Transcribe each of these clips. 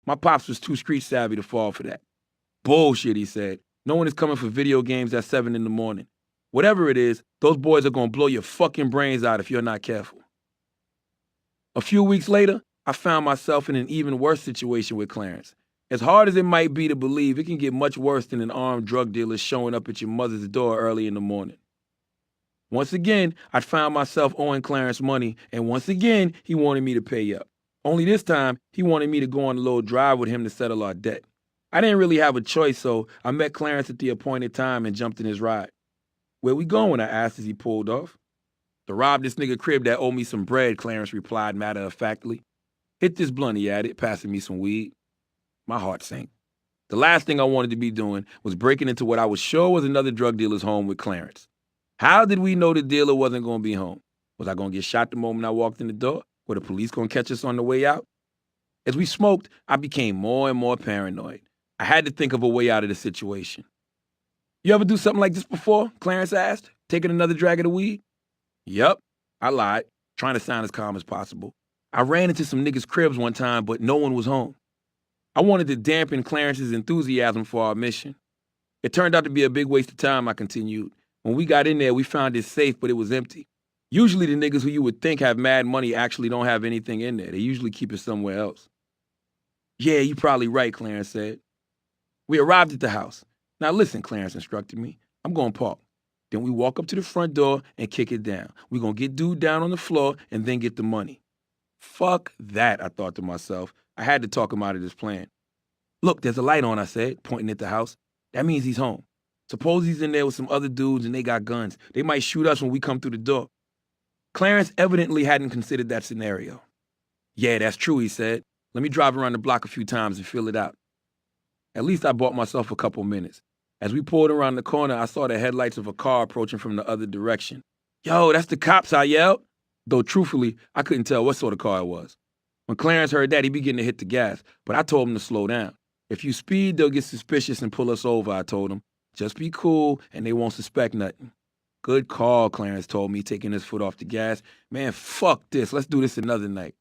My pops was too street savvy to fall for that. Bullshit, he said. No one is coming for video games at 7 in the morning. Whatever it is, those boys are gonna blow your fucking brains out if you're not careful. A few weeks later, I found myself in an even worse situation with Clarence. As hard as it might be to believe, it can get much worse than an armed drug dealer showing up at your mother's door early in the morning. Once again, I found myself owing Clarence money, and once again, he wanted me to pay up. Only this time, he wanted me to go on a little drive with him to settle our debt. I didn't really have a choice, so I met Clarence at the appointed time and jumped in his ride. "Where we going?" I asked as he pulled off. "To rob this nigga crib that owed me some bread," Clarence replied matter-of-factly. "Hit this blunt," he added, passing me some weed. My heart sank. The last thing I wanted to be doing was breaking into what I was sure was another drug dealer's home with Clarence. How did we know the dealer wasn't going to be home? Was I going to get shot the moment I walked in the door? Were the police going to catch us on the way out? As we smoked, I became more and more paranoid. I had to think of a way out of the situation. "You ever do something like this before?" Clarence asked, taking another drag of the weed. "Yup," I lied, trying to sound as calm as possible. "I ran into some niggas' cribs one time, but no one was home." I wanted to dampen Clarence's enthusiasm for our mission. "It turned out to be a big waste of time," I continued. "When we got in there, we found it safe, but it was empty. Usually the niggas who you would think have mad money actually don't have anything in there. They usually keep it somewhere else." "Yeah, you're probably right," Clarence said. We arrived at the house. "Now listen," Clarence instructed me. "I'm going to park. Then we walk up to the front door and kick it down. We're going to get dude down on the floor and then get the money." Fuck that, I thought to myself. I had to talk him out of this plan. "Look, there's a light on," I said, pointing at the house. "That means he's home. Suppose he's in there with some other dudes and they got guns. They might shoot us when we come through the door." Clarence evidently hadn't considered that scenario. "Yeah, that's true," he said. "Let me drive around the block a few times and feel it out." At least I bought myself a couple minutes. As we pulled around the corner, I saw the headlights of a car approaching from the other direction. "Yo, that's the cops," I yelled. Though truthfully, I couldn't tell what sort of car it was. When Clarence heard that, he began to hit the gas, but I told him to slow down. "If you speed, they'll get suspicious and pull us over," I told him. "Just be cool and they won't suspect nothing." "Good call," Clarence told me, taking his foot off the gas. "Man, fuck this. Let's do this another night."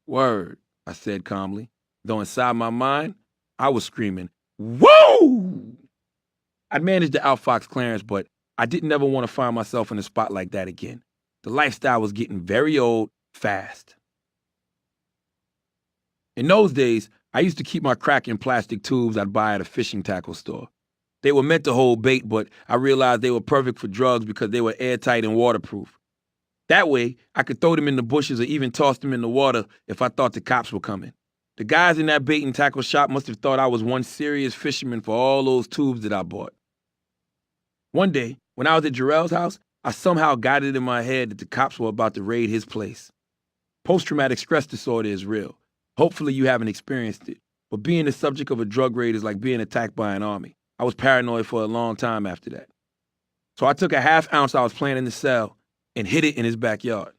"Word," I said calmly, though inside my mind, I was screaming, "Whoa!" I'd managed to outfox Clarence, but I didn't ever want to find myself in a spot like that again. The lifestyle was getting very old fast. In those days, I used to keep my crack in plastic tubes I'd buy at a fishing tackle store. They were meant to hold bait, but I realized they were perfect for drugs because they were airtight and waterproof. That way, I could throw them in the bushes or even toss them in the water if I thought the cops were coming. The guys in that bait and tackle shop must have thought I was one serious fisherman for all those tubes that I bought. One day, when I was at Jarrell's house, I somehow got it in my head that the cops were about to raid his place. Post-traumatic stress disorder is real. Hopefully you haven't experienced it, but being the subject of a drug raid is like being attacked by an army. I was paranoid for a long time after that. So I took a half ounce I was planning to sell and hid it in his backyard.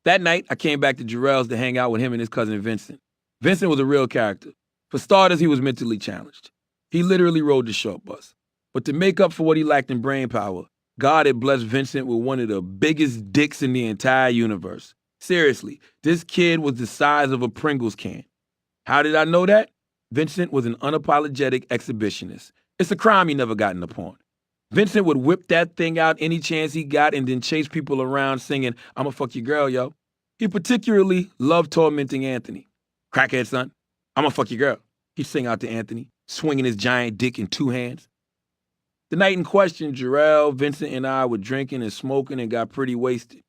That night, I came back to Jarrell's to hang out with him and his cousin Vincent. Vincent was a real character. For starters, he was mentally challenged. He literally rode the short bus. But to make up for what he lacked in brain power, God had blessed Vincent with one of the biggest dicks in the entire universe. Seriously, this kid was the size of a Pringles can. How did I know that? Vincent was an unapologetic exhibitionist. It's a crime he never got into porn. Vincent would whip that thing out any chance he got and then chase people around singing, "I'ma fuck your girl, yo." He particularly loved tormenting Anthony. "Crackhead, son, I'ma fuck your girl," he'd sing out to Anthony, swinging his giant dick in two hands. The night in question, Jarrell, Vincent, and I were drinking and smoking and got pretty wasted.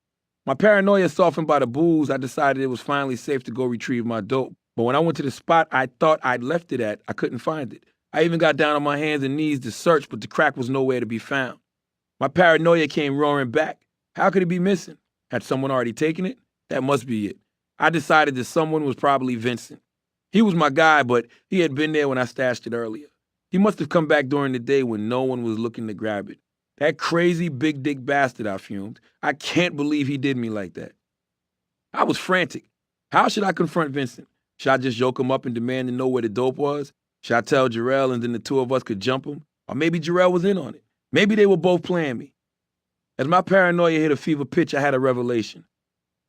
My paranoia softened by the booze, I decided it was finally safe to go retrieve my dope. But when I went to the spot I thought I'd left it at, I couldn't find it. I even got down on my hands and knees to search, but the crack was nowhere to be found. My paranoia came roaring back. How could it be missing? Had someone already taken it? That must be it. I decided that someone was probably Vincent. He was my guy, but he had been there when I stashed it earlier. He must have come back during the day when no one was looking to grab it. That crazy big dick bastard, I fumed. I can't believe he did me like that. I was frantic. How should I confront Vincent? Should I just yoke him up and demand to know where the dope was? Should I tell Jarrell and then the two of us could jump him? Or maybe Jarrell was in on it. Maybe they were both playing me. As my paranoia hit a fever pitch, I had a revelation.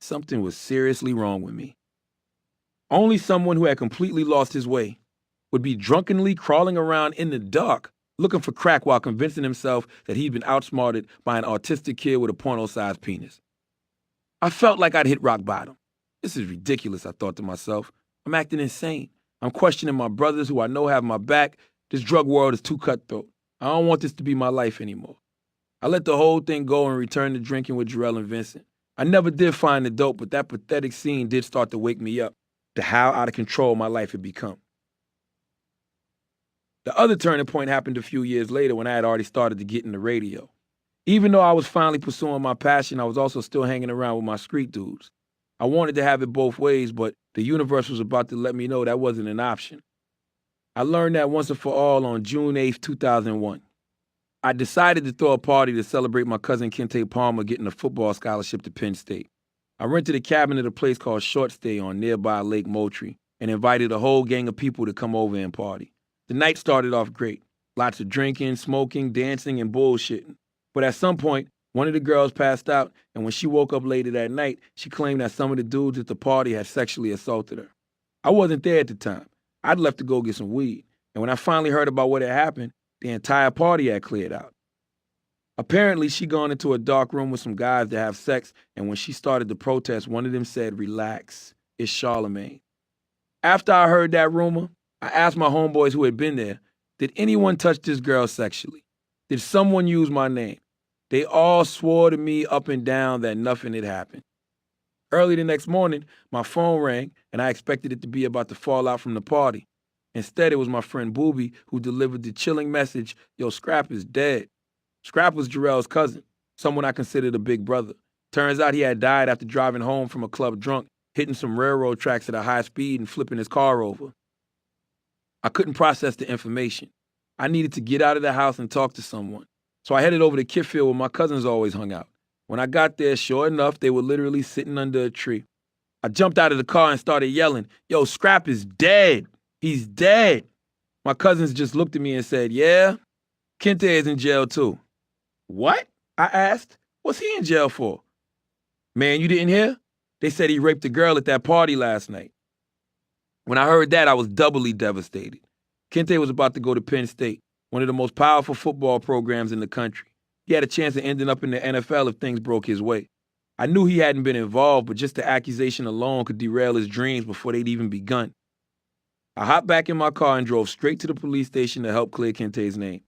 Something was seriously wrong with me. Only someone who had completely lost his way would be drunkenly crawling around in the dark looking for crack while convincing himself that he'd been outsmarted by an autistic kid with a porno-sized penis. I felt like I'd hit rock bottom. This is ridiculous, I thought to myself. I'm acting insane. I'm questioning my brothers who I know have my back. This drug world is too cutthroat. I don't want this to be my life anymore. I let the whole thing go and returned to drinking with Jarrell and Vincent. I never did find the dope, but that pathetic scene did start to wake me up to how out of control my life had become. The other turning point happened a few years later when I had already started to get in the radio. Even though I was finally pursuing my passion, I was also still hanging around with my street dudes. I wanted to have it both ways, but the universe was about to let me know that wasn't an option. I learned that once and for all on June 8th, 2001. I decided to throw a party to celebrate my cousin Kente Palmer getting a football scholarship to Penn State. I rented a cabin at a place called Short Stay on nearby Lake Moultrie and invited a whole gang of people to come over and party. The night started off great. Lots of drinking, smoking, dancing, and bullshitting. But at some point, one of the girls passed out, and when she woke up later that night, she claimed that some of the dudes at the party had sexually assaulted her. I wasn't there at the time. I'd left to go get some weed, and when I finally heard about what had happened, the entire party had cleared out. Apparently, she'd gone into a dark room with some guys to have sex, and when she started to protest, one of them said, "Relax, it's Charlemagne." After I heard that rumor, I asked my homeboys who had been there, did anyone touch this girl sexually? Did someone use my name? They all swore to me up and down that nothing had happened. Early the next morning, my phone rang, and I expected it to be about the fallout from the party. Instead, it was my friend Booby who delivered the chilling message, "Yo, Scrap is dead." Scrap was Jarrell's cousin, someone I considered a big brother. Turns out he had died after driving home from a club drunk, hitting some railroad tracks at a high speed and flipping his car over. I couldn't process the information. I needed to get out of the house and talk to someone. So I headed over to Kitfield where my cousins always hung out. When I got there, sure enough, they were literally sitting under a tree. I jumped out of the car and started yelling, "Yo, Scrap is dead. He's dead." My cousins just looked at me and said, "Yeah, Kente is in jail too." "What?" I asked. "What's he in jail for?" "Man, you didn't hear? They said he raped a girl at that party last night." When I heard that, I was doubly devastated. Kente was about to go to Penn State, one of the most powerful football programs in the country. He had a chance of ending up in the NFL if things broke his way. I knew he hadn't been involved, but just the accusation alone could derail his dreams before they'd even begun. I hopped back in my car and drove straight to the police station to help clear Kente's name.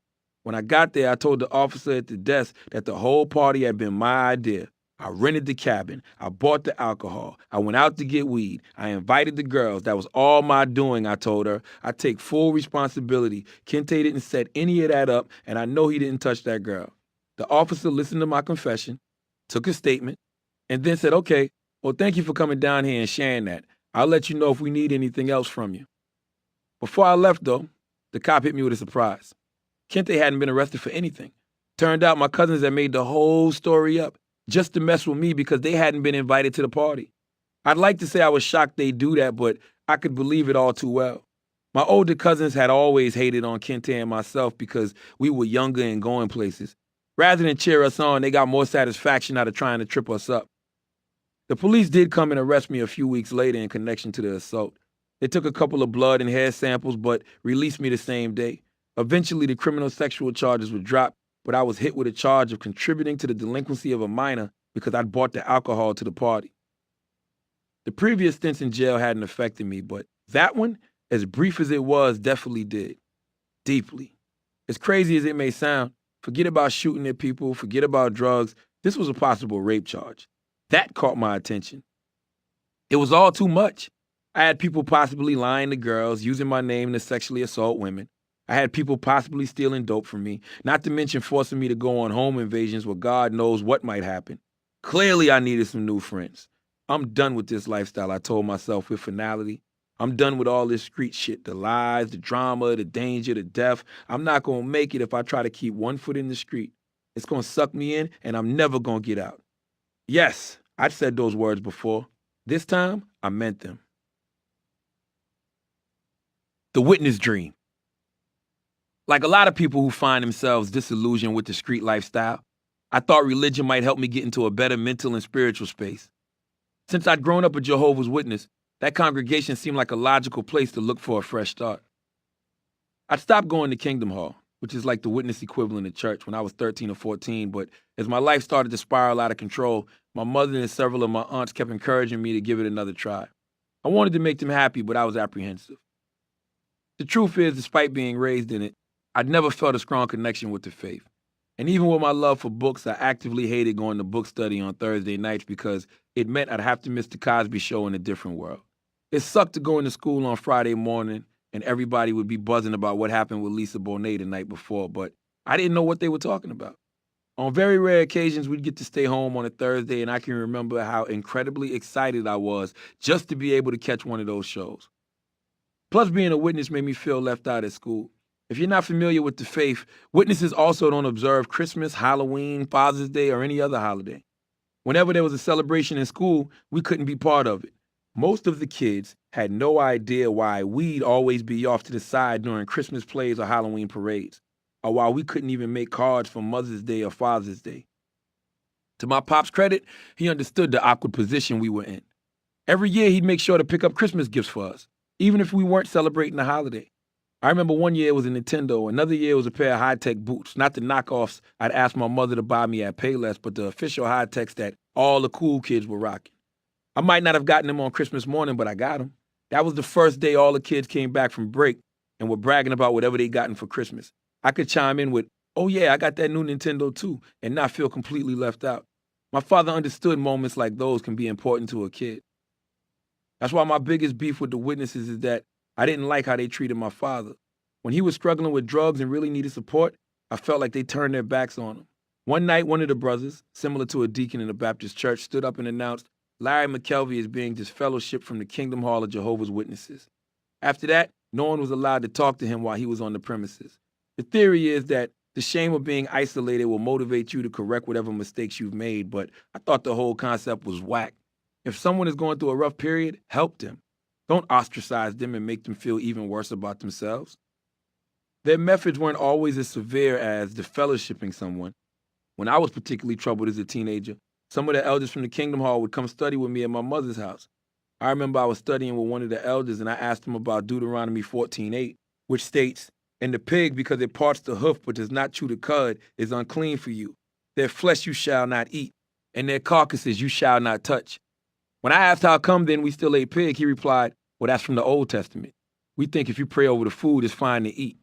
When I got there, I told the officer at the desk that the whole party had been my idea. I rented the cabin. I bought the alcohol. I went out to get weed. I invited the girls. That was all my doing, I told her. I take full responsibility. Kente didn't set any of that up, and I know he didn't touch that girl. The officer listened to my confession, took a statement, and then said, "Okay, well, thank you for coming down here and sharing that. I'll let you know if we need anything else from you." Before I left, though, the cop hit me with a surprise. Kente hadn't been arrested for anything. Turned out my cousins had made the whole story up just to mess with me because they hadn't been invited to the party. I'd like to say I was shocked they do that, but I could believe it all too well. My older cousins had always hated on Kente and myself because we were younger and going places. Rather than cheer us on, they got more satisfaction out of trying to trip us up. The police did come and arrest me a few weeks later in connection to the assault. They took a couple of blood and hair samples, but released me the same day. Eventually, the criminal sexual charges were dropped, but I was hit with a charge of contributing to the delinquency of a minor because I'd bought the alcohol to the party. The previous stints in jail hadn't affected me, but that one, as brief as it was, definitely did. Deeply. As crazy as it may sound, forget about shooting at people, forget about drugs, this was a possible rape charge. That caught my attention. It was all too much. I had people possibly lying to girls, using my name to sexually assault women. I had people possibly stealing dope from me, not to mention forcing me to go on home invasions where God knows what might happen. Clearly, I needed some new friends. I'm done with this lifestyle, I told myself with finality. I'm done with all this street shit, the lies, the drama, the danger, the death. I'm not going to make it if I try to keep one foot in the street. It's going to suck me in, and I'm never going to get out. Yes, I'd said those words before. This time, I meant them. The witness dream. Like a lot of people who find themselves disillusioned with the street lifestyle, I thought religion might help me get into a better mental and spiritual space. Since I'd grown up a Jehovah's Witness, That congregation seemed like a logical place to look for a fresh start. I stopped going to Kingdom Hall, which is like the witness equivalent of church, when I was 13 or 14, but as my life started to spiral out of control, my mother and several of my aunts kept encouraging me to give it another try. I wanted to make them happy, but I was apprehensive. The truth is, despite being raised in it, I'd never felt a strong connection with the faith. And even with my love for books, I actively hated going to book study on Thursday nights because it meant I'd have to miss the Cosby Show in a different world. It sucked to go into school on Friday morning and everybody would be buzzing about what happened with Lisa Bonet the night before, but I didn't know what they were talking about. On very rare occasions, we'd get to stay home on a Thursday, and I can remember how incredibly excited I was just to be able to catch one of those shows. Plus, being a witness made me feel left out at school. If you're not familiar with the faith, witnesses also don't observe Christmas, Halloween, Father's Day, or any other holiday. Whenever there was a celebration in school, we couldn't be part of it. Most of the kids had no idea why we'd always be off to the side during Christmas plays or Halloween parades, or why we couldn't even make cards for Mother's Day or Father's Day. To my pop's credit, he understood the awkward position we were in. Every year, he'd make sure to pick up Christmas gifts for us, even if we weren't celebrating the holiday. I remember one year it was a Nintendo, another year it was a pair of high-tech boots, not the knockoffs I'd asked my mother to buy me at Payless, but the official high-techs that all the cool kids were rocking. I might not have gotten them on Christmas morning, but I got them. That was the first day all the kids came back from break and were bragging about whatever they'd gotten for Christmas. I could chime in with, "Oh yeah, I got that new Nintendo too," and not feel completely left out. My father understood moments like those can be important to a kid. That's why my biggest beef with the witnesses is that I didn't like how they treated my father. When he was struggling with drugs and really needed support, I felt like they turned their backs on him. One night, one of the brothers, similar to a deacon in a Baptist church, stood up and announced, "Larry McKelvey is being disfellowshipped from the Kingdom Hall of Jehovah's Witnesses." After that, no one was allowed to talk to him while he was on the premises. The theory is that the shame of being isolated will motivate you to correct whatever mistakes you've made, but I thought the whole concept was whack. If someone is going through a rough period, help them. Don't ostracize them and make them feel even worse about themselves. Their methods weren't always as severe as defellowshipping someone. When I was particularly troubled as a teenager, some of the elders from the Kingdom Hall would come study with me at my mother's house. I remember I was studying with one of the elders and I asked him about Deuteronomy 14:8, which states, "And the pig, because it parts the hoof but does not chew the cud, is unclean for you. Their flesh you shall not eat, and their carcasses you shall not touch." When I asked how come then we still ate pig, he replied, "Well, that's from the Old Testament. We think if you pray over the food, it's fine to eat."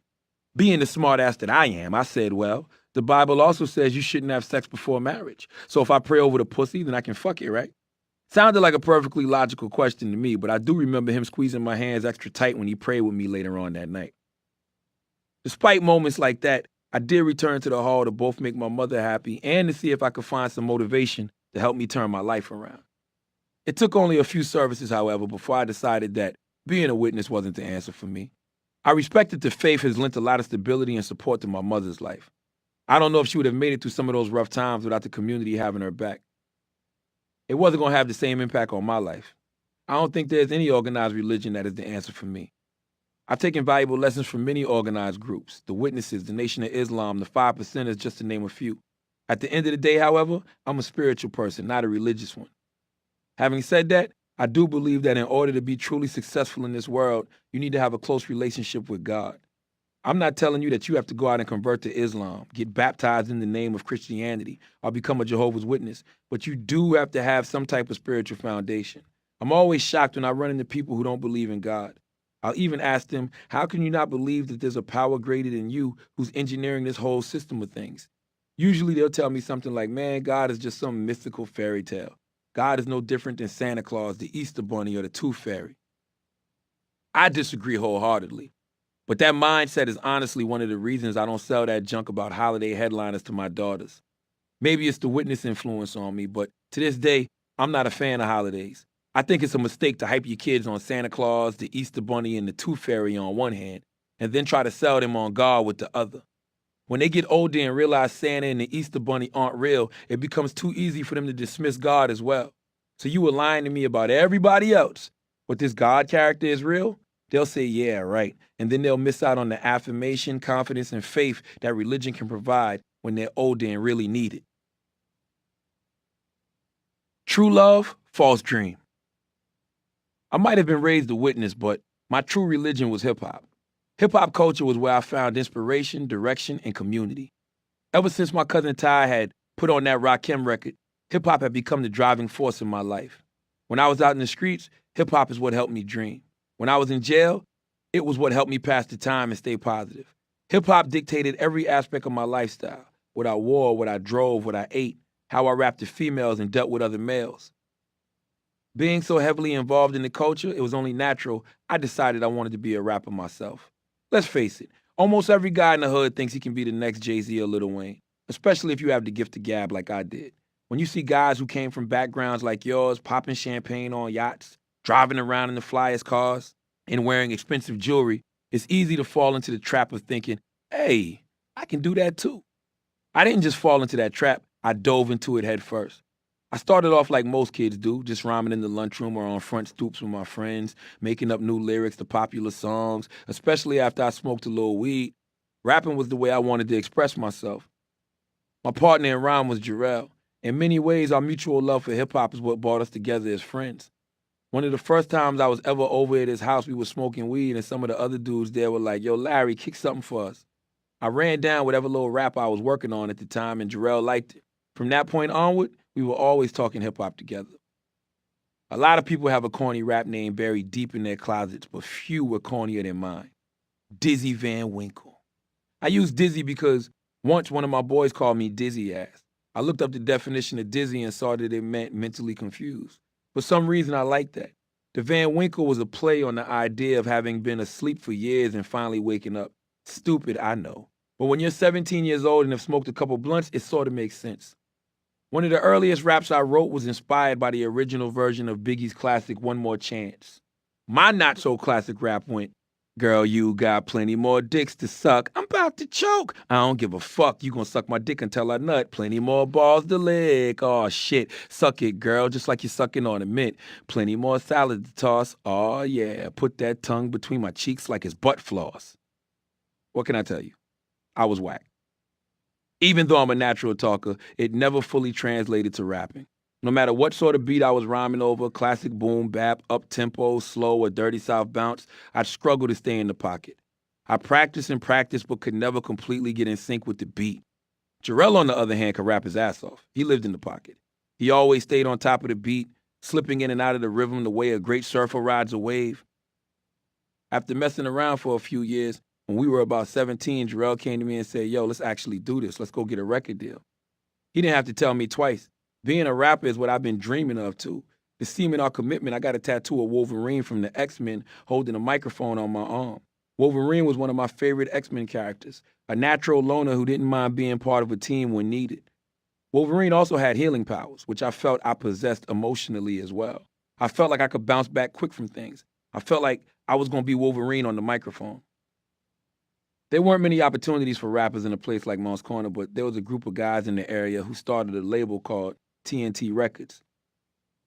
Being the smart ass that I am, I said, "Well, the Bible also says you shouldn't have sex before marriage. So if I pray over the pussy, then I can fuck it, right?" Sounded like a perfectly logical question to me, but I do remember him squeezing my hands extra tight when he prayed with me later on that night. Despite moments like that, I did return to the hall to both make my mother happy and to see if I could find some motivation to help me turn my life around. It took only a few services, however, before I decided that being a witness wasn't the answer for me. I respect that the faith has lent a lot of stability and support to my mother's life. I don't know if she would have made it through some of those rough times without the community having her back. It wasn't going to have the same impact on my life. I don't think there's any organized religion that is the answer for me. I've taken valuable lessons from many organized groups, the Witnesses, the Nation of Islam, the 5%ers, just to name a few. At the end of the day, however, I'm a spiritual person, not a religious one. Having said that, I do believe that in order to be truly successful in this world, you need to have a close relationship with God. I'm not telling you that you have to go out and convert to Islam, get baptized in the name of Christianity, or become a Jehovah's Witness, but you do have to have some type of spiritual foundation. I'm always shocked when I run into people who don't believe in God. I'll even ask them, how can you not believe that there's a power greater than you who's engineering this whole system of things? Usually they'll tell me something like, man, God is just some mystical fairy tale. God is no different than Santa Claus, the Easter Bunny, or the Tooth Fairy. I disagree wholeheartedly. But that mindset is honestly one of the reasons I don't sell that junk about holiday headliners to my daughters. Maybe it's the witness influence on me, but to this day, I'm not a fan of holidays. I think it's a mistake to hype your kids on Santa Claus, the Easter Bunny, and the Tooth Fairy on one hand, and then try to sell them on God with the other. When they get older and realize Santa and the Easter Bunny aren't real, it becomes too easy for them to dismiss God as well. So you were lying to me about everybody else, but this God character is real? They'll say, yeah, right. And then they'll miss out on the affirmation, confidence, and faith that religion can provide when they're older and really need it. True love, false dream. I might have been raised a witness, but my true religion was hip-hop. Hip-hop culture was where I found inspiration, direction, and community. Ever since my cousin Ty had put on that Rakim record, hip-hop had become the driving force in my life. When I was out in the streets, hip-hop is what helped me dream. When I was in jail, it was what helped me pass the time and stay positive. Hip-hop dictated every aspect of my lifestyle, what I wore, what I drove, what I ate, how I rapped to females and dealt with other males. Being so heavily involved in the culture, it was only natural I decided I wanted to be a rapper myself. Let's face it, almost every guy in the hood thinks he can be the next Jay-Z or Lil Wayne, especially if you have the gift of gab like I did. When you see guys who came from backgrounds like yours popping champagne on yachts, driving around in the flyest cars, and wearing expensive jewelry, it's easy to fall into the trap of thinking, hey, I can do that too. I didn't just fall into that trap, I dove into it head first. I started off like most kids do, just rhyming in the lunchroom or on front stoops with my friends, making up new lyrics to popular songs, especially after I smoked a little weed. Rapping was the way I wanted to express myself. My partner in rhyme was Jarrell. In many ways, our mutual love for hip-hop is what brought us together as friends. One of the first times I was ever over at his house, we were smoking weed, and some of the other dudes there were like, yo, Larry, kick something for us. I ran down whatever little rap I was working on at the time, and Jarrell liked it. From that point onward, we were always talking hip-hop together. A lot of people have a corny rap name buried deep in their closets, but few were cornier than mine. Dizzy Van Winkle. I use Dizzy because once one of my boys called me Dizzy Ass. I looked up the definition of dizzy and saw that it meant mentally confused. For some reason, I liked that. The Van Winkle was a play on the idea of having been asleep for years and finally waking up. Stupid, I know. But when you're 17 years old and have smoked a couple blunts, it sort of makes sense. One of the earliest raps I wrote was inspired by the original version of Biggie's classic One More Chance. My not-so-classic rap went, girl, you got plenty more dicks to suck. I'm about to choke. I don't give a fuck. You gonna suck my dick until I nut. Plenty more balls to lick. Oh, shit. Suck it, girl, just like you're sucking on a mint. Plenty more salad to toss. Oh, yeah. Put that tongue between my cheeks like it's butt floss. What can I tell you? I was whack. Even though I'm a natural talker, it never fully translated to rapping. No matter what sort of beat I was rhyming over, classic boom, bap, up-tempo, slow, or dirty south bounce, I'd struggle to stay in the pocket. I practiced and practiced, but could never completely get in sync with the beat. Jarrell, on the other hand, could rap his ass off. He lived in the pocket. He always stayed on top of the beat, slipping in and out of the rhythm the way a great surfer rides a wave. After messing around for a few years, when we were about 17, Jarrell came to me and said, yo, let's actually do this. Let's go get a record deal. He didn't have to tell me twice. Being a rapper is what I've been dreaming of, too. To cement our commitment, I got a tattoo of Wolverine from the X-Men holding a microphone on my arm. Wolverine was one of my favorite X-Men characters, a natural loner who didn't mind being part of a team when needed. Wolverine also had healing powers, which I felt I possessed emotionally as well. I felt like I could bounce back quick from things. I felt like I was going to be Wolverine on the microphone. There weren't many opportunities for rappers in a place like Moncks Corner, but there was a group of guys in the area who started a label called TNT Records.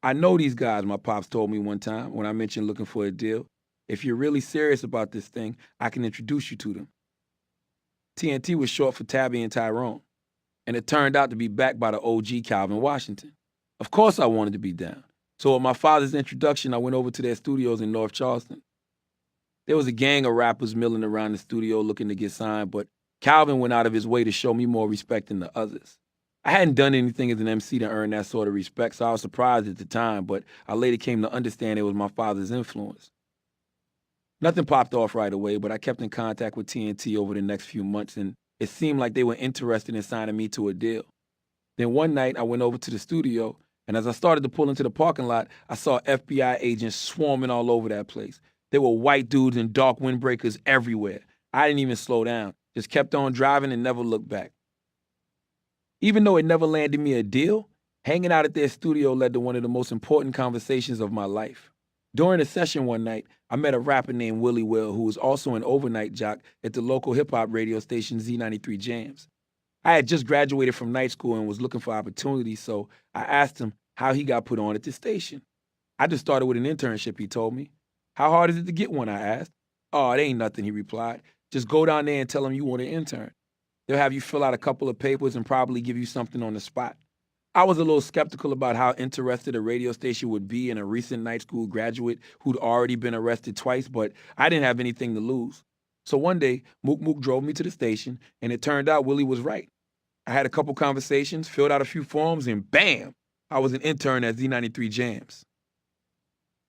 I know these guys, my pops told me one time when I mentioned looking for a deal. If you're really serious about this thing, I can introduce you to them. TNT was short for Tabby and Tyrone, and it turned out to be backed by the OG Calvin Washington. Of course I wanted to be down. So with my father's introduction, I went over to their studios in North Charleston. There was a gang of rappers milling around the studio looking to get signed, but Calvin went out of his way to show me more respect than the others. I hadn't done anything as an MC to earn that sort of respect, so I was surprised at the time, but I later came to understand it was my father's influence. Nothing popped off right away, but I kept in contact with TNT over the next few months, and it seemed like they were interested in signing me to a deal. Then one night, I went over to the studio, and as I started to pull into the parking lot, I saw FBI agents swarming all over that place. There were white dudes in dark windbreakers everywhere. I didn't even slow down, just kept on driving and never looked back. Even though it never landed me a deal, hanging out at their studio led to one of the most important conversations of my life. During a session one night, I met a rapper named Willie Will, who was also an overnight jock at the local hip-hop radio station Z93 Jams. I had just graduated from night school and was looking for opportunities, so I asked him how he got put on at the station. I just started with an internship, he told me. How hard is it to get one, I asked. Oh, it ain't nothing, he replied. Just go down there and tell them you want an intern. They'll have you fill out a couple of papers and probably give you something on the spot. I was a little skeptical about how interested a radio station would be in a recent night school graduate who'd already been arrested twice, but I didn't have anything to lose. So one day, Mook Mook drove me to the station, and it turned out Willie was right. I had a couple conversations, filled out a few forms, and bam, I was an intern at Z93 Jams.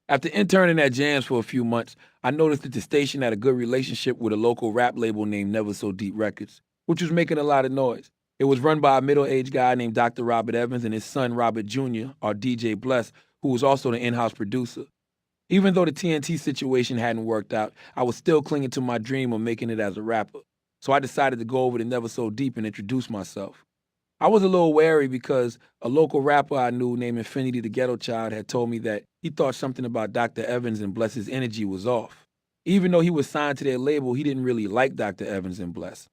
After interning at Jams for a few months, I noticed that the station had a good relationship with a local rap label named Never So Deep Records, which was making a lot of noise. It was run by a middle-aged guy named Dr. Robert Evans and his son Robert Jr., or DJ Bless, who was also the in-house producer. Even though the TNT situation hadn't worked out, I was still clinging to my dream of making it as a rapper. So I decided to go over to Never So Deep and introduce myself. I was a little wary because a local rapper I knew named Infinity the Ghetto Child had told me that he thought something about Dr. Evans and Bless's energy was off. Even though he was signed to their label, he didn't really like Dr. Evans and Bless.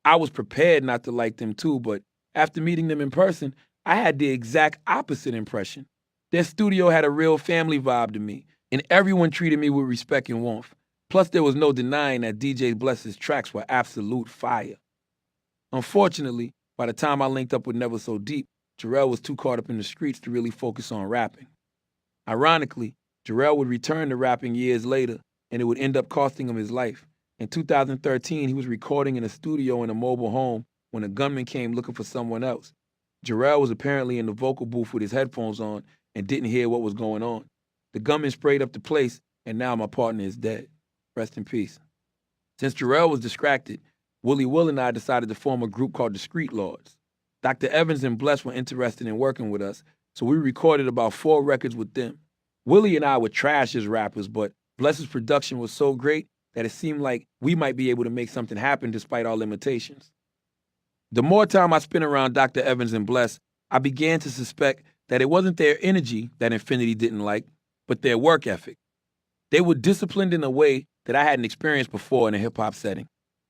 I was prepared not to like them too, but after meeting them in person, I had the exact opposite impression. Their studio had a real family vibe to me, and everyone treated me with respect and warmth. Plus, there was no denying that DJ Bless's tracks were absolute fire. Unfortunately, by the time I linked up with Never So Deep, Jarrell was too caught up in the streets to really focus on rapping. Ironically, Jarrell would return to rapping years later, and it would end up costing him his life. In 2013, he was recording in a studio in a mobile home when a gunman came looking for someone else. Jarrell was apparently in the vocal booth with his headphones on and didn't hear what was going on. The gunman sprayed up the place, and now my partner is dead. Rest in peace. Since Jarrell was distracted, Willie Will and I decided to form a group called the Street Lords. Dr. Evans and Bless were interested in working with us, so we recorded about 4 records with them. Willie and I were trash as rappers, but Bless's production was so great that it seemed like we might be able to make something happen despite our limitations. The more time I spent around Dr. Evans and Bless, I began to suspect that it wasn't their energy that Infinity didn't like, but their work ethic. They were disciplined in a way that I hadn't experienced before in a hip-hop setting.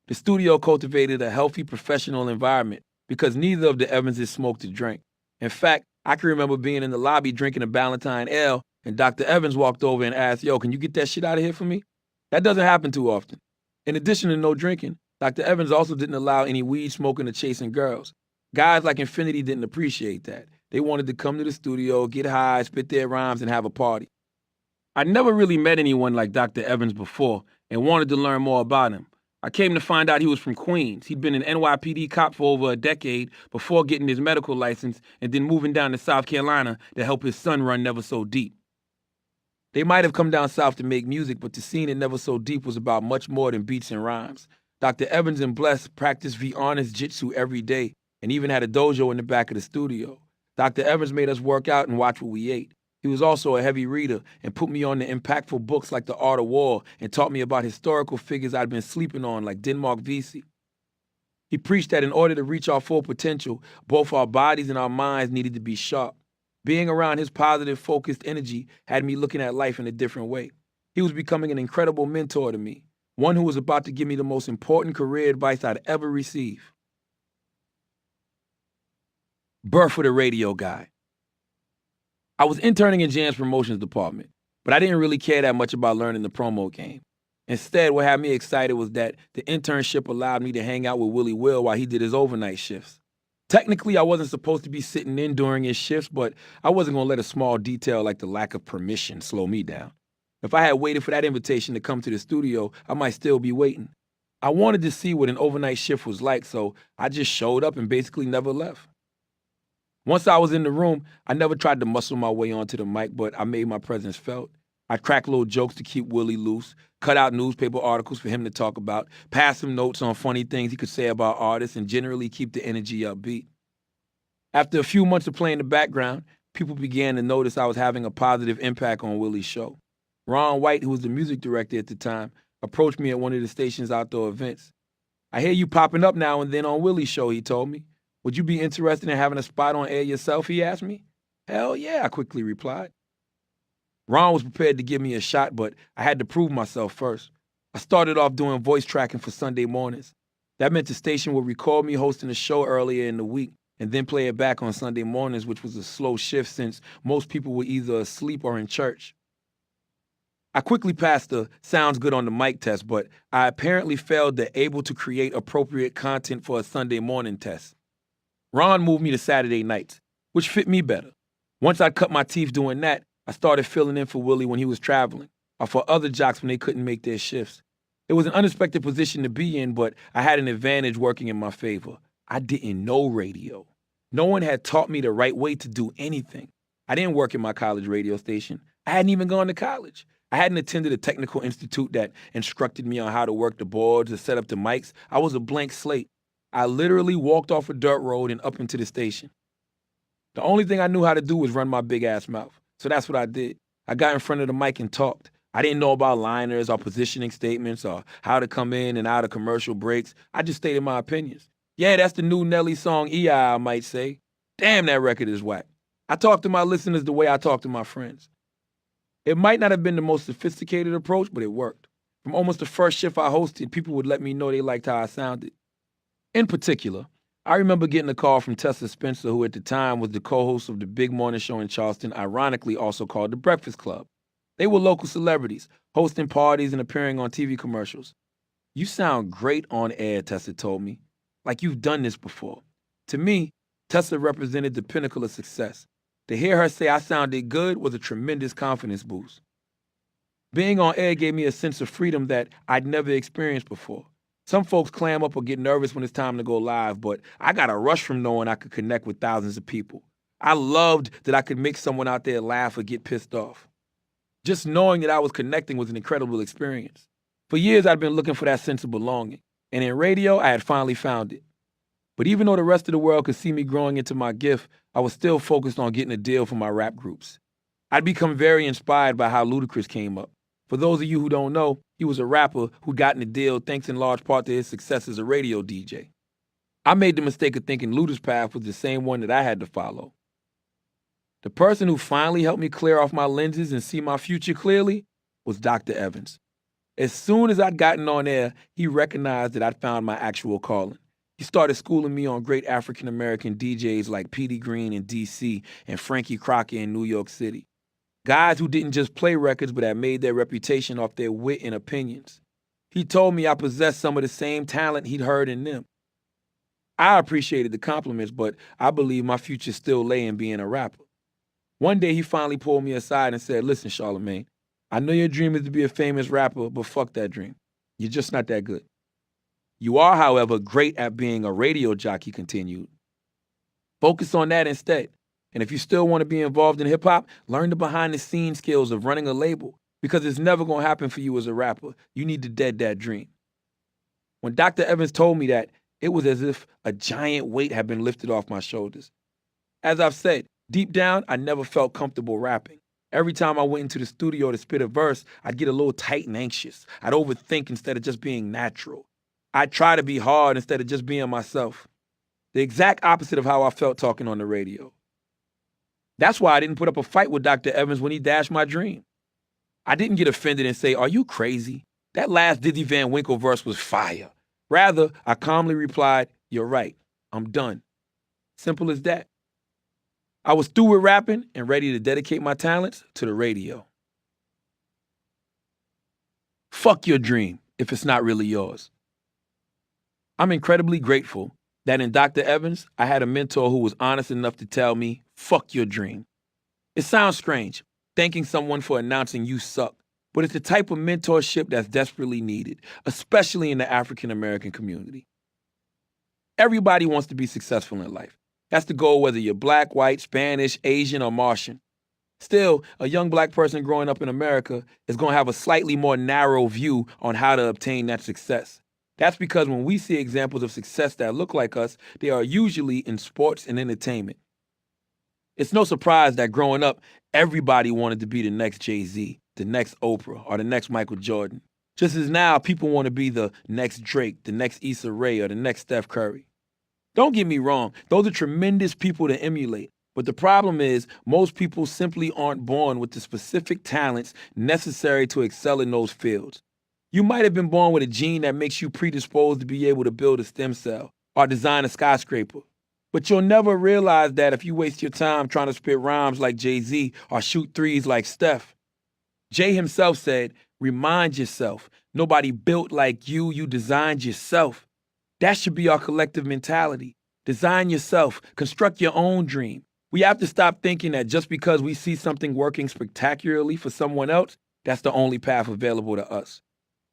The studio cultivated a healthy professional environment because neither of the Evanses smoked or drank. In fact, I can remember being in the lobby drinking a Ballantine Ale, and Dr. Evans walked over and asked, "Yo, can you get that shit out of here for me?" That doesn't happen too often. In addition to no drinking, Dr. Evans also didn't allow any weed smoking or chasing girls. Guys like Infinity didn't appreciate that. They wanted to come to the studio, get high, spit their rhymes, and have a party. I never really met anyone like Dr. Evans before and wanted to learn more about him. I came to find out he was from Queens. He'd been an NYPD cop for over a decade before getting his medical license and then moving down to South Carolina to help his son run Never So Deep. They might have come down south to make music, but the scene at Never So Deep was about much more than beats and rhymes. Dr. Evans and Bless practiced V-Honest Jitsu every day and even had a dojo in the back of the studio. Dr. Evans made us work out and watch what we ate. He was also a heavy reader and put me on the impactful books like The Art of War and taught me about historical figures I'd been sleeping on like Denmark Vesey. He preached that in order to reach our full potential, both our bodies and our minds needed to be sharp. Being around his positive, focused energy had me looking at life in a different way. He was becoming an incredible mentor to me, one who was about to give me the most important career advice I'd ever receive. Birth of the radio guy. I was interning in Jan's promotions department, but I didn't really care that much about learning the promo game. Instead, what had me excited was that the internship allowed me to hang out with Willie Will while he did his overnight shifts. Technically, I wasn't supposed to be sitting in during his shifts, but I wasn't going to let a small detail like the lack of permission slow me down. If I had waited for that invitation to come to the studio, I might still be waiting. I wanted to see what an overnight shift was like, so I just showed up and basically never left. Once I was in the room, I never tried to muscle my way onto the mic, but I made my presence felt. I cracked little jokes to keep Willie loose, cut out newspaper articles for him to talk about, pass him notes on funny things he could say about artists, and generally keep the energy upbeat. After a few months of playing the background, people began to notice I was having a positive impact on Willie's show. Ron White, who was the music director at the time, approached me at one of the station's outdoor events. "I hear you popping up now and then on Willie's show," he told me. "Would you be interested in having a spot on air yourself?" he asked me. "Hell yeah," I quickly replied. Ron was prepared to give me a shot, but I had to prove myself first. I started off doing voice tracking for Sunday mornings. That meant the station would record me hosting a show earlier in the week and then play it back on Sunday mornings, which was a slow shift since most people were either asleep or in church. I quickly passed the sounds good on the mic test, but I apparently failed the able to create appropriate content for a Sunday morning test. Ron moved me to Saturday nights. which fit me better. Once I cut my teeth doing that, I started filling in for Willie when he was traveling, or for other jocks when they couldn't make their shifts. It was an unexpected position to be in, but I had an advantage working in my favor. I didn't know radio. No one had taught me the right way to do anything. I didn't work in my college radio station. I hadn't even gone to college. I hadn't attended a technical institute that instructed me on how to work the boards or set up the mics. I was a blank slate. I literally walked off a dirt road and up into the station. The only thing I knew how to do was run my big-ass mouth. So that's what I did. I got in front of the mic and talked. I didn't know about liners or positioning statements or how to come in and out of commercial breaks. I just stated my opinions. Yeah, that's the new Nelly song, EI, I might say. Damn, that record is whack. I talk to my listeners the way I talk to my friends. It might not have been the most sophisticated approach, but it worked. From almost the first shift I hosted, people would let me know they liked how I sounded. In particular, I remember getting a call from Tessa Spencer, who at the time was the co-host of the big morning show in Charleston, ironically also called The Breakfast Club. They were local celebrities, hosting parties and appearing on TV commercials. "You sound great on air," Tessa told me. "Like you've done this before." To me, Tessa represented the pinnacle of success. To hear her say I sounded good was a tremendous confidence boost. Being on air gave me a sense of freedom that I'd never experienced before. Some folks clam up or get nervous when it's time to go live, but I got a rush from knowing I could connect with thousands of people. I loved that I could make someone out there laugh or get pissed off. Just knowing that I was connecting was an incredible experience. For years, I'd been looking for that sense of belonging, and in radio, I had finally found it. But even though the rest of the world could see me growing into my gift, I was still focused on getting a deal for my rap groups. I'd become very inspired by how Ludacris came up. For those of you who don't know, he was a rapper who got in the deal thanks in large part to his success as a radio DJ. I made the mistake of thinking Luda's path was the same one that I had to follow. The person who finally helped me clear off my lenses and see my future clearly was Dr. Evans. As soon as I'd gotten on air, he recognized that I'd found my actual calling. He started schooling me on great African-American DJs like Petey Green in D.C. and Frankie Crocker in New York City. Guys who didn't just play records but had made their reputation off their wit and opinions. He told me I possessed some of the same talent he'd heard in them. I appreciated the compliments, but I believe my future still lay in being a rapper. One day he finally pulled me aside and said, "Listen, Charlamagne, I know your dream is to be a famous rapper, but fuck that dream. You're just not that good. You are, however, great at being a radio jockey," he continued. "Focus on that instead. And if you still want to be involved in hip-hop, learn the behind-the-scenes skills of running a label, because it's never going to happen for you as a rapper. You need to dead that dream." When Dr. Evans told me that, it was as if a giant weight had been lifted off my shoulders. As I've said, deep down, I never felt comfortable rapping. Every time I went into the studio to spit a verse, I'd get a little tight and anxious. I'd overthink instead of just being natural. I'd try to be hard instead of just being myself. The exact opposite of how I felt talking on the radio. That's why I didn't put up a fight with Dr. Evans when he dashed my dream. I didn't get offended and say, "Are you crazy? That last Dizzy Van Winkle verse was fire." Rather, I calmly replied, "You're right. I'm done." Simple as that. I was through with rapping and ready to dedicate my talents to the radio. Fuck your dream if it's not really yours. I'm incredibly grateful that in Dr. Evans, I had a mentor who was honest enough to tell me, "Fuck your dream." It sounds strange, thanking someone for announcing you suck, but it's the type of mentorship that's desperately needed, especially in the African-American community. Everybody wants to be successful in life. That's the goal whether you're black, white, Spanish, Asian, or Martian. Still, a young black person growing up in America is going to have a slightly more narrow view on how to obtain that success. That's because when we see examples of success that look like us, they are usually in sports and entertainment. It's no surprise that growing up, everybody wanted to be the next Jay-Z, the next Oprah, or the next Michael Jordan. Just as now, people want to be the next Drake, the next Issa Rae, or the next Steph Curry. Don't get me wrong, those are tremendous people to emulate. But the problem is, most people simply aren't born with the specific talents necessary to excel in those fields. You might have been born with a gene that makes you predisposed to be able to build a stem cell or design a skyscraper. But you'll never realize that if you waste your time trying to spit rhymes like Jay-Z or shoot threes like Steph. Jay himself said, "Remind yourself, nobody built like you designed yourself." That should be our collective mentality. Design yourself, construct your own dream. We have to stop thinking that just because we see something working spectacularly for someone else, that's the only path available to us.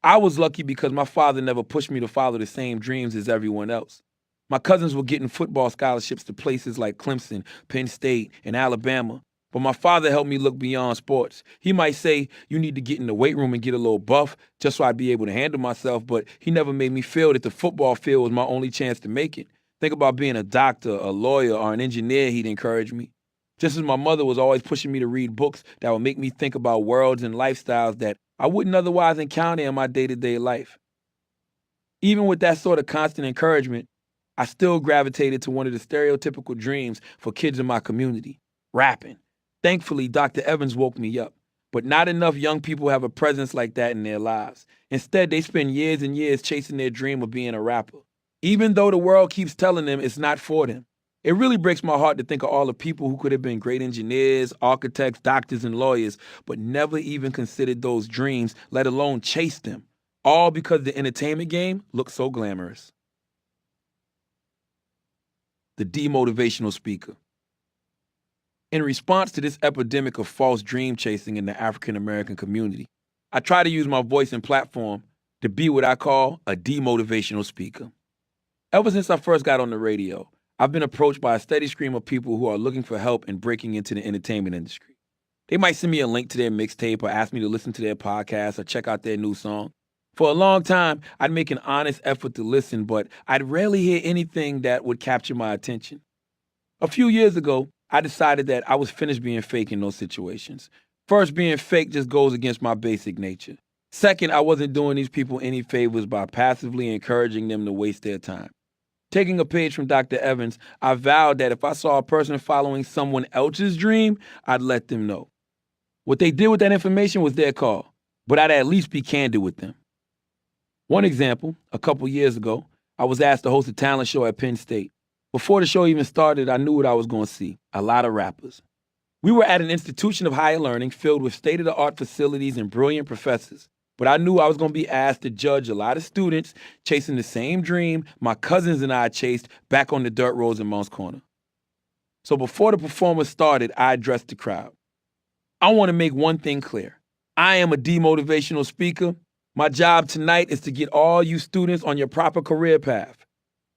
I was lucky because my father never pushed me to follow the same dreams as everyone else. My cousins were getting football scholarships to places like Clemson, Penn State, and Alabama. But my father helped me look beyond sports. He might say, you need to get in the weight room and get a little buff just so I'd be able to handle myself, but he never made me feel that the football field was my only chance to make it. Think about being a doctor, a lawyer, or an engineer, he'd encourage me. Just as my mother was always pushing me to read books that would make me think about worlds and lifestyles that I wouldn't otherwise encounter in my day-to-day life. Even with that sort of constant encouragement, I still gravitated to one of the stereotypical dreams for kids in my community, rapping. Thankfully, Dr. Evans woke me up, but not enough young people have a presence like that in their lives. Instead, they spend years and years chasing their dream of being a rapper, even though the world keeps telling them it's not for them. It really breaks my heart to think of all the people who could have been great engineers, architects, doctors, and lawyers, but never even considered those dreams, let alone chased them, all because the entertainment game looked so glamorous. The demotivational speaker. In response to this epidemic of false dream chasing in the African American community, I try to use my voice and platform to be what I call a demotivational speaker. Ever since I first got on the radio, I've been approached by a steady stream of people who are looking for help in breaking into the entertainment industry. They might send me a link to their mixtape or ask me to listen to their podcast or check out their new song. For a long time, I'd make an honest effort to listen, but I'd rarely hear anything that would capture my attention. A few years ago, I decided that I was finished being fake in those situations. First, being fake just goes against my basic nature. Second, I wasn't doing these people any favors by passively encouraging them to waste their time. Taking a page from Dr. Evans, I vowed that if I saw a person following someone else's dream, I'd let them know. What they did with that information was their call, but I'd at least be candid with them. One example, a couple years ago, I was asked to host a talent show at Penn State. Before the show even started, I knew what I was going to see, a lot of rappers. We were at an institution of higher learning filled with state-of-the-art facilities and brilliant professors. But I knew I was going to be asked to judge a lot of students chasing the same dream my cousins and I chased back on the dirt roads in Moncks Corner. So before the performance started, I addressed the crowd. I want to make one thing clear. I am a demotivational speaker. My job tonight is to get all you students on your proper career path.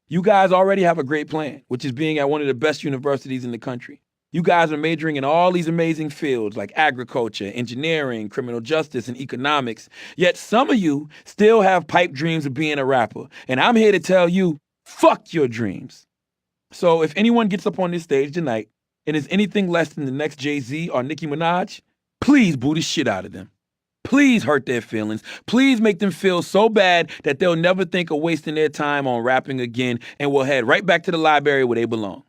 You guys already have a great plan, which is being at one of the best universities in the country. You guys are majoring in all these amazing fields like agriculture, engineering, criminal justice, and economics. Yet some of you still have pipe dreams of being a rapper. And I'm here to tell you, fuck your dreams. So if anyone gets up on this stage tonight and is anything less than the next Jay-Z or Nicki Minaj, please boo the shit out of them. Please hurt their feelings. Please make them feel so bad that they'll never think of wasting their time on rapping again and will head right back to the library where they belong.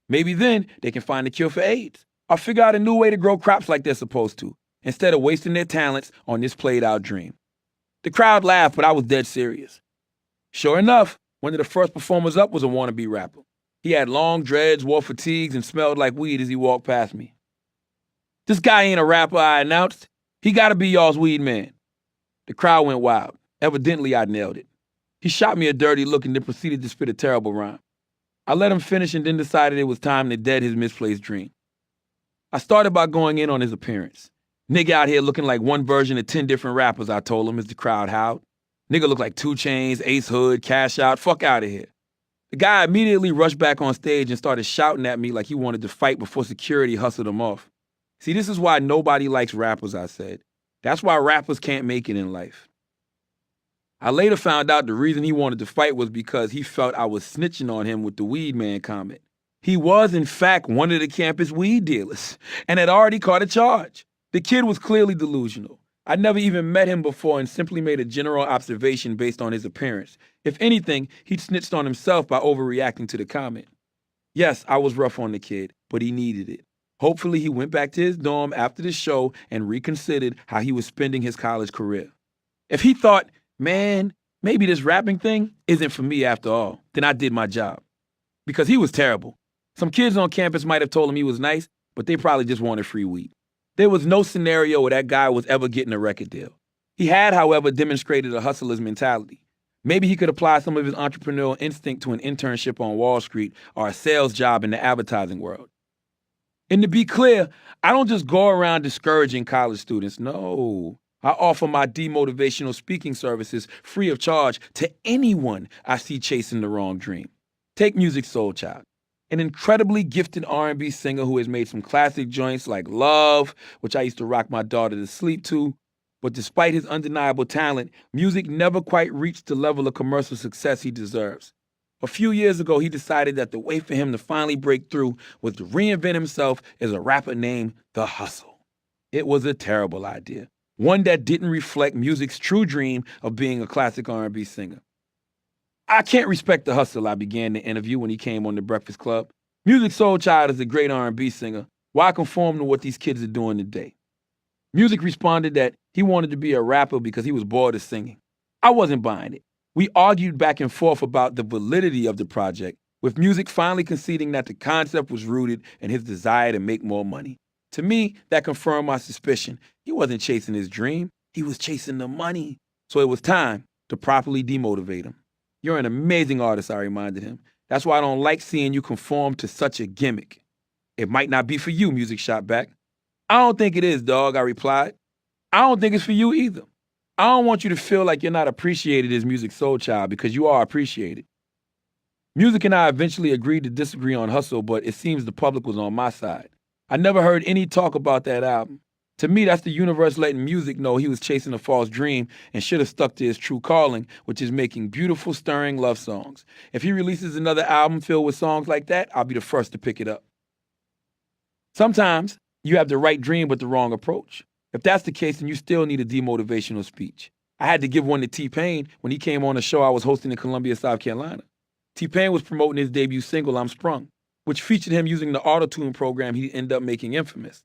Maybe then they can find a cure for AIDS or figure out a new way to grow crops like they're supposed to, instead of wasting their talents on this played-out dream. The crowd laughed, but I was dead serious. Sure enough, one of the first performers up was a wannabe rapper. He had long dreads, wore fatigues, and smelled like weed as he walked past me. This guy ain't a rapper, I announced. He gotta be y'all's weed man. The crowd went wild. Evidently, I nailed it. He shot me a dirty look and then proceeded to spit a terrible rhyme. I let him finish and then decided it was time to dead his misplaced dream. I started by going in on his appearance. Nigga out here looking like one version of 10 different rappers, I told him as the crowd howled. Nigga looked like 2 Chainz, Ace Hood, Cash Out, fuck out of here. The guy immediately rushed back on stage and started shouting at me like he wanted to fight before security hustled him off. See, this is why nobody likes rappers, I said. That's why rappers can't make it in life. I later found out the reason he wanted to fight was because he felt I was snitching on him with the weed man comment. He was, in fact, one of the campus weed dealers and had already caught a charge. The kid was clearly delusional. I'd never even met him before and simply made a general observation based on his appearance. If anything, he'd snitched on himself by overreacting to the comment. Yes, I was rough on the kid, but he needed it. Hopefully, he went back to his dorm after the show and reconsidered how he was spending his college career. If he thought, man, maybe this rapping thing isn't for me after all, then I did my job. Because he was terrible. Some kids on campus might have told him he was nice, but they probably just wanted free weed. There was no scenario where that guy was ever getting a record deal. He had, however, demonstrated a hustler's mentality. Maybe he could apply some of his entrepreneurial instinct to an internship on Wall Street or a sales job in the advertising world. And to be clear, I don't just go around discouraging college students. No. I offer my demotivational speaking services free of charge to anyone I see chasing the wrong dream. Take Music Soul Child, an incredibly gifted R&B singer who has made some classic joints like Love, which I used to rock my daughter to sleep to. But despite his undeniable talent, music never quite reached the level of commercial success he deserves. A few years ago, he decided that the way for him to finally break through was to reinvent himself as a rapper named The Hustle. It was a terrible idea, one that didn't reflect music's true dream of being a classic R&B singer. I can't respect The Hustle, I began the interview when he came on The Breakfast Club. Music Soul Child is a great R&B singer. Why conform to what these kids are doing today? Music responded that he wanted to be a rapper because he was bored of singing. I wasn't buying it. We argued back and forth about the validity of the project, with Music finally conceding that the concept was rooted in his desire to make more money. To me, that confirmed my suspicion. He wasn't chasing his dream, he was chasing the money. So it was time to properly demotivate him. You're an amazing artist, I reminded him. That's why I don't like seeing you conform to such a gimmick. It might not be for you, Music shot back. I don't think it is, dog, I replied. I don't think it's for you either. I don't want you to feel like you're not appreciated as Music Soul Child, because you are appreciated. Music and I eventually agreed to disagree on Hustle, but it seems the public was on my side. I never heard any talk about that album. To me, that's the universe letting Music know he was chasing a false dream and should have stuck to his true calling, which is making beautiful, stirring love songs. If he releases another album filled with songs like that, I'll be the first to pick it up. Sometimes you have the right dream but the wrong approach. If that's the case, then you still need a demotivational speech. I had to give one to T-Pain when he came on a show I was hosting in Columbia, South Carolina. T-Pain was promoting his debut single, I'm Sprung, which featured him using the auto-tune program he ended up making infamous.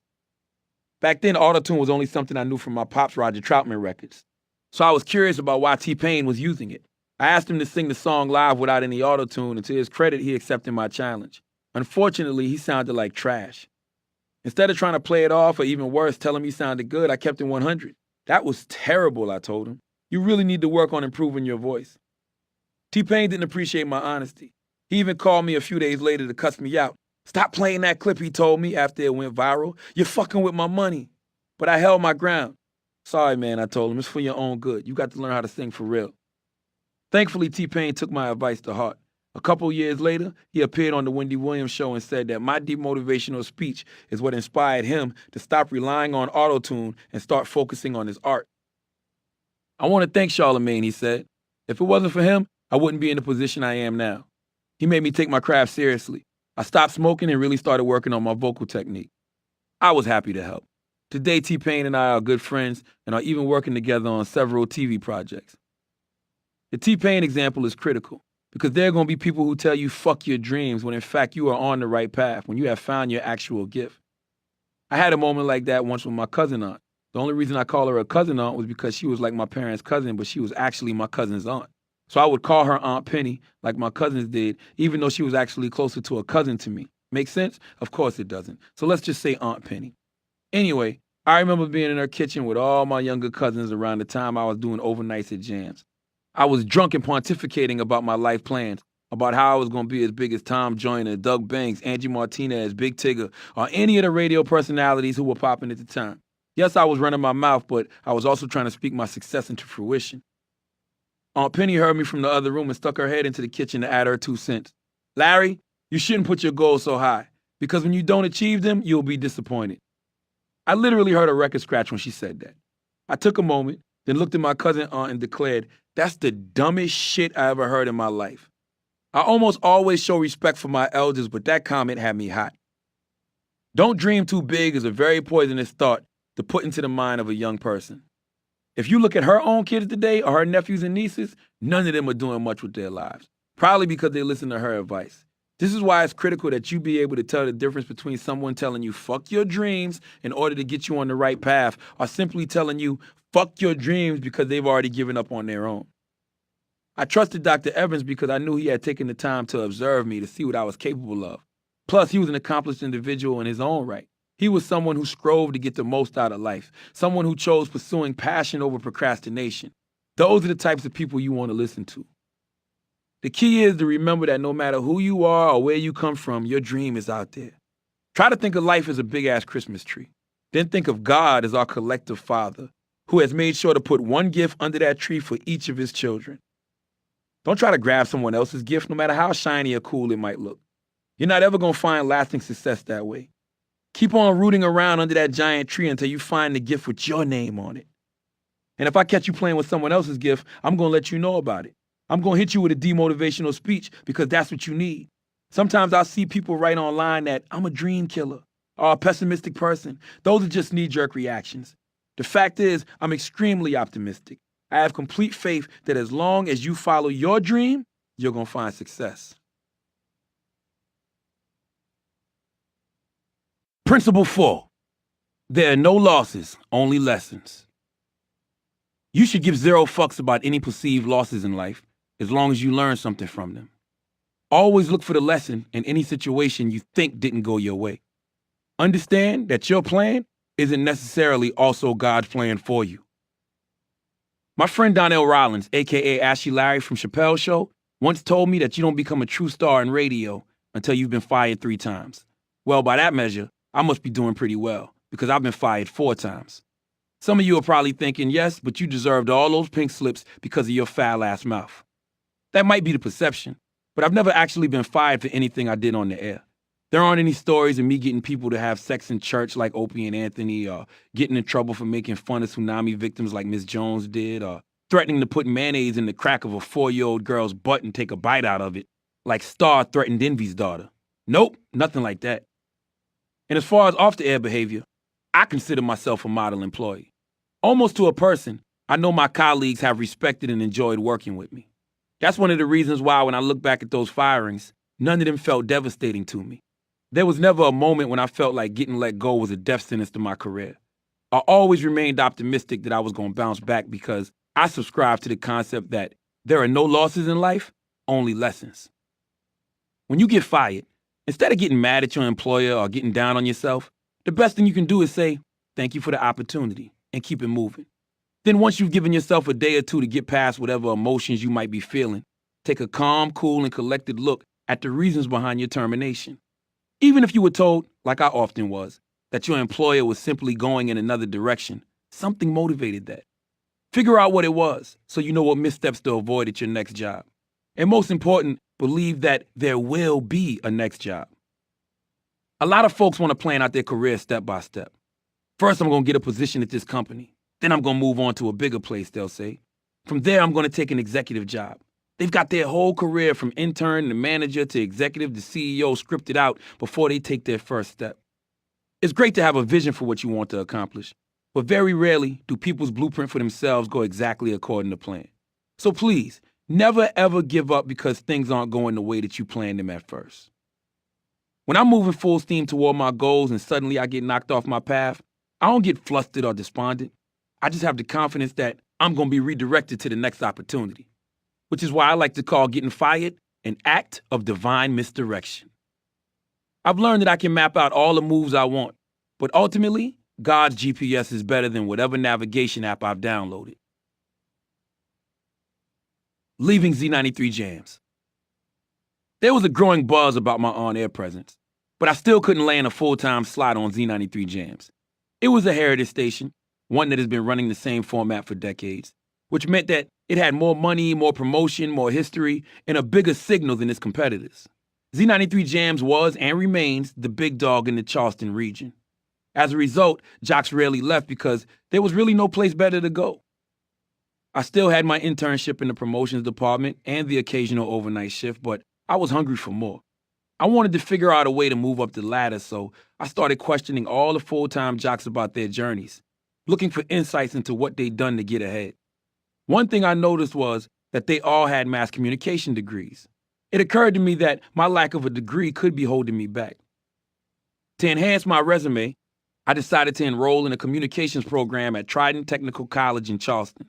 Back then, auto-tune was only something I knew from my pops' Roger Troutman records. So I was curious about why T-Pain was using it. I asked him to sing the song live without any auto-tune, and to his credit, he accepted my challenge. Unfortunately, he sounded like trash. Instead of trying to play it off, or even worse, tell him he sounded good, I kept him 100. That was terrible, I told him. You really need to work on improving your voice. T-Pain didn't appreciate my honesty. He even called me a few days later to cuss me out. Stop playing that clip, he told me after it went viral. You're fucking with my money. But I held my ground. Sorry, man, I told him. It's for your own good. You got to learn how to sing for real. Thankfully, T-Pain took my advice to heart. A couple years later, he appeared on the Wendy Williams show and said that my demotivational speech is what inspired him to stop relying on auto-tune and start focusing on his art. I want to thank Charlemagne, he said. If it wasn't for him, I wouldn't be in the position I am now. He made me take my craft seriously. I stopped smoking and really started working on my vocal technique. I was happy to help. Today, T-Pain and I are good friends and are even working together on several TV projects. The T-Pain example is critical, because there are going to be people who tell you fuck your dreams when in fact you are on the right path, when you have found your actual gift. I had a moment like that once with my cousin aunt. The only reason I call her a cousin aunt was because she was like my parents' cousin, but she was actually my cousin's aunt. So I would call her Aunt Penny like my cousins did, even though she was actually closer to a cousin to me. Make sense? Of course it doesn't. So let's just say Aunt Penny. Anyway, I remember being in her kitchen with all my younger cousins around the time I was doing overnights at jams. I was drunk and pontificating about my life plans, about how I was going to be as big as Tom Joyner, Doug Banks, Angie Martinez, Big Tigger, or any of the radio personalities who were popping at the time. Yes, I was running my mouth, but I was also trying to speak my success into fruition. Aunt Penny heard me from the other room and stuck her head into the kitchen to add her 2 cents. Larry, you shouldn't put your goals so high, because when you don't achieve them, you'll be disappointed. I literally heard a record scratch when she said that. I took a moment, then looked at my cousin aunt and declared, that's the dumbest shit I ever heard in my life. I almost always show respect for my elders, but that comment had me hot. Don't dream too big is a very poisonous thought to put into the mind of a young person. If you look at her own kids today or her nephews and nieces, none of them are doing much with their lives, probably because they listen to her advice. This is why it's critical that you be able to tell the difference between someone telling you fuck your dreams in order to get you on the right path, or simply telling you fuck your dreams because they've already given up on their own. I trusted Dr. Evans because I knew he had taken the time to observe me to see what I was capable of. Plus, he was an accomplished individual in his own right. He was someone who strove to get the most out of life, someone who chose pursuing passion over procrastination. Those are the types of people you want to listen to. The key is to remember that no matter who you are or where you come from, your dream is out there. Try to think of life as a big-ass Christmas tree. Then think of God as our collective Father, who has made sure to put one gift under that tree for each of his children. Don't try to grab someone else's gift, no matter how shiny or cool it might look. You're not ever going to find lasting success that way. Keep on rooting around under that giant tree until you find the gift with your name on it. And if I catch you playing with someone else's gift, I'm going to let you know about it. I'm going to hit you with a demotivational speech because that's what you need. Sometimes I'll see people write online that I'm a dream killer or a pessimistic person. Those are just knee-jerk reactions. The fact is, I'm extremely optimistic. I have complete faith that as long as you follow your dream, you're going to find success. Principle 4. There are no losses, only lessons. You should give zero fucks about any perceived losses in life as long as you learn something from them. Always look for the lesson in any situation you think didn't go your way. Understand that your plan isn't necessarily also God's plan for you. My friend Donnell Rollins, a.k.a. Ashley Larry from Chappelle's Show, once told me that you don't become a true star in radio until you've been fired 3 times. Well, by that measure, I must be doing pretty well because I've been fired 4 times. Some of you are probably thinking, yes, but you deserved all those pink slips because of your foul-ass mouth. That might be the perception, but I've never actually been fired for anything I did on the air. There aren't any stories of me getting people to have sex in church like Opie and Anthony, or getting in trouble for making fun of tsunami victims like Miss Jones did, or threatening to put mayonnaise in the crack of a 4-year-old girl's butt and take a bite out of it, like Star threatened Envy's daughter. Nope, nothing like that. And as far as off-the-air behavior, I consider myself a model employee. Almost to a person, I know my colleagues have respected and enjoyed working with me. That's one of the reasons why when I look back at those firings, none of them felt devastating to me. There was never a moment when I felt like getting let go was a death sentence to my career. I always remained optimistic that I was going to bounce back because I subscribe to the concept that there are no losses in life, only lessons. When you get fired, instead of getting mad at your employer or getting down on yourself, the best thing you can do is say, thank you for the opportunity, and keep it moving. Then once you've given yourself a day or two to get past whatever emotions you might be feeling, take a calm, cool, and collected look at the reasons behind your termination. Even if you were told, like I often was, that your employer was simply going in another direction, something motivated that. Figure out what it was so you know what missteps to avoid at your next job. And most important, believe that there will be a next job. A lot of folks want to plan out their career step by step. First, I'm going to get a position at this company. Then I'm going to move on to a bigger place, they'll say. From there, I'm going to take an executive job. They've got their whole career from intern to manager to executive to CEO scripted out before they take their first step. It's great to have a vision for what you want to accomplish, but very rarely do people's blueprint for themselves go exactly according to plan. So please, never ever give up because things aren't going the way that you planned them at first. When I'm moving full steam toward my goals and suddenly I get knocked off my path, I don't get flustered or despondent. I just have the confidence that I'm going to be redirected to the next opportunity, which is why I like to call getting fired an act of divine misdirection. I've learned that I can map out all the moves I want, but ultimately, God's GPS is better than whatever navigation app I've downloaded. Leaving Z93 Jams. There was a growing buzz about my on-air presence, but I still couldn't land a full-time slot on Z93 Jams. It was a heritage station, one that has been running the same format for decades, which meant that it had more money, more promotion, more history, and a bigger signal than its competitors. Z93 Jams was and remains the big dog in the Charleston region. As a result, jocks rarely left because there was really no place better to go. I still had my internship in the promotions department and the occasional overnight shift, but I was hungry for more. I wanted to figure out a way to move up the ladder, so I started questioning all the full-time jocks about their journeys, looking for insights into what they'd done to get ahead. One thing I noticed was that they all had mass communication degrees. It occurred to me that my lack of a degree could be holding me back. To enhance my resume, I decided to enroll in a communications program at Trident Technical College in Charleston.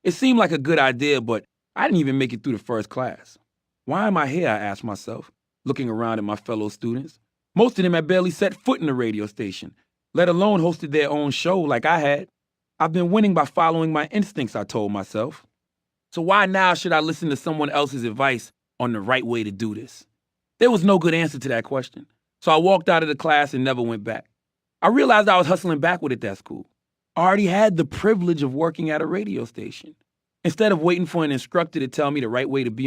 It seemed like a good idea, but I didn't even make it through the first class. Why am I here, I asked myself, looking around at my fellow students. Most of them had barely set foot in the radio station, let alone hosted their own show like I had. I've been winning by following my instincts, I told myself. So why now should I listen to someone else's advice on the right way to do this? There was no good answer to that question. So I walked out of the class and never went back. I realized I was hustling backward at that school. I already had the privilege of working at a radio station. Instead of waiting for an instructor to tell me the right way to be on